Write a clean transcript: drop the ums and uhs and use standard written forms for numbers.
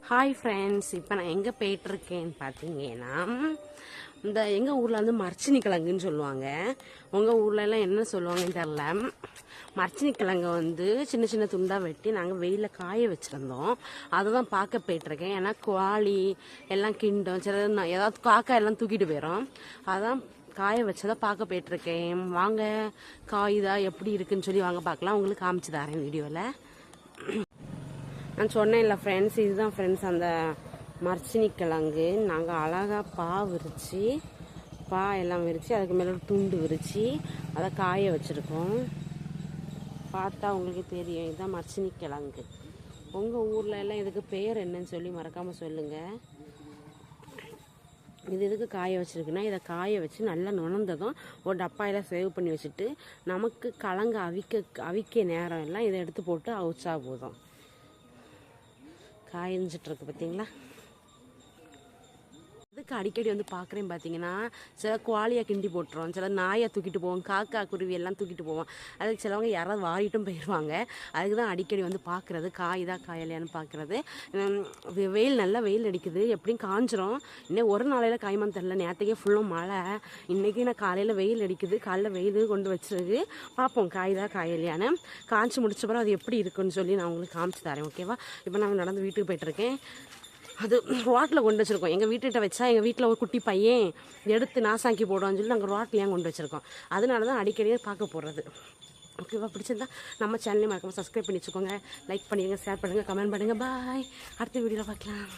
Hi friends, இப்போ நான் எங்கே போயிட்டுருக்கேன்னு பார்த்தீங்கன்னா, இந்த எங்கள் ஊரில் வந்து மரச்சினி கிழங்குன்னு சொல்லுவாங்க. உங்கள் ஊர்லலாம் என்ன சொல்லுவாங்கன்னு தெரில. மரச்சினி கிழங்கு வந்து சின்ன சின்ன துண்டாக வெட்டி நாங்கள் வெயிலில் காய வச்சுருந்தோம். அதை தான் பார்க்க போயிட்டுருக்கேன். ஏன்னா குவாலி எல்லாம் கிண்டும், சில ஏதாவது காக்கா எல்லாம் தூக்கிட்டு போயிடும். அதான் காய வச்சதை பார்க்க போயிட்டுருக்கேன். வாங்க, காய்தா எப்படி இருக்குன்னு சொல்லி வாங்க பார்க்கலாம். உங்களுக்கு காமிச்சு தரேன் வீடியோவில். நான் சொன்னேன்ல ஃப்ரெண்ட்ஸ், இதுதான் ஃப்ரெண்ட்ஸ் அந்த மரச்சினி கிழங்கு. நாங்கள் அழகாக பா எல்லாம் விரித்து அதுக்கு மேலே துண்டு விரித்து அதை காய வச்சுருக்கோம். பார்த்தா உங்களுக்கு தெரியும், இதுதான் மரச்சினி கிழங்கு. உங்கள் ஊரில் எல்லாம் இதுக்கு பேர் என்னன்னு சொல்லி மறக்காமல் சொல்லுங்கள். இது எதுக்கு காய வச்சுருக்குன்னா, இதை காய வச்சு நல்லா நுணர்ந்ததும் ஒரு டப்பாயில் சேவ் பண்ணி வச்சுட்டு நமக்கு கிழங்கு அவிக்க நேரம் எல்லாம் இதை எடுத்து போட்டு அவிச்சா போதும். காய்ஞ்சிட்ருக்கு பார்த்தீங்களா. இதுக்கு அடிக்கடி வந்து பார்க்குறேன் பார்த்தீங்கன்னா, சில குவாலியாக கிண்டி போட்டுரும், சில நாயை தூக்கிட்டு போவோம், காக்கா குருவி எல்லாம் தூக்கிட்டு போவோம். அதுக்கு சிலவங்க யாராவது வாரிட்டும் போயிடுவாங்க. அதுக்கு தான் அடிக்கடி வந்து பார்க்குறது, காயுதா காயலையான்னு பார்க்குறது. நல்லா வெயில் அடிக்குது, எப்படியும் காஞ்சிரும். இன்னும் ஒரு நாளையில் காய்மான்னு தெரில. நேற்றுக்கே ஃபுல்லும் மழை, இன்றைக்கி நான் காலையில் வெயில் அடிக்குது. காலையில் வெயில் கொண்டு வச்சிருக்கு, பார்ப்போம் காயுதா காயலையான்னு. காய்ச்சி முடிச்ச பிறகு அது எப்படி இருக்குன்னு சொல்லி நான் உங்களுக்கு காமிச்சு தரேன், ஓகேவா. இப்போ நான் நடந்து வீட்டுக்கு போயிட்டுருக்கேன். அது ரோட்டில் கொண்டு வச்சுருக்கோம். எங்கள் வீட்டுகிட்ட வச்சா எங்கள் வீட்டில் ஒரு குட்டி பையன் எடுத்து நாசாக்கி போடுவான்னு சொல்லி நாங்கள் ரோட்லையும் கொண்டு வச்சுருக்கோம். அதனால தான் அடிக்கடியே பார்க்க போடுறது. ஓகேவா, பிடிச்சிருந்தா நம்ம சேனலையும் மறக்காமல் சப்ஸ்கிரைப் பண்ணி வச்சுக்கோங்க. லைக் பண்ணிடுங்க, ஷேர் பண்ணுங்கள், கமெண்ட் பண்ணுங்கள். பாய், அடுத்த வீடியோவில் பார்க்கலாம்.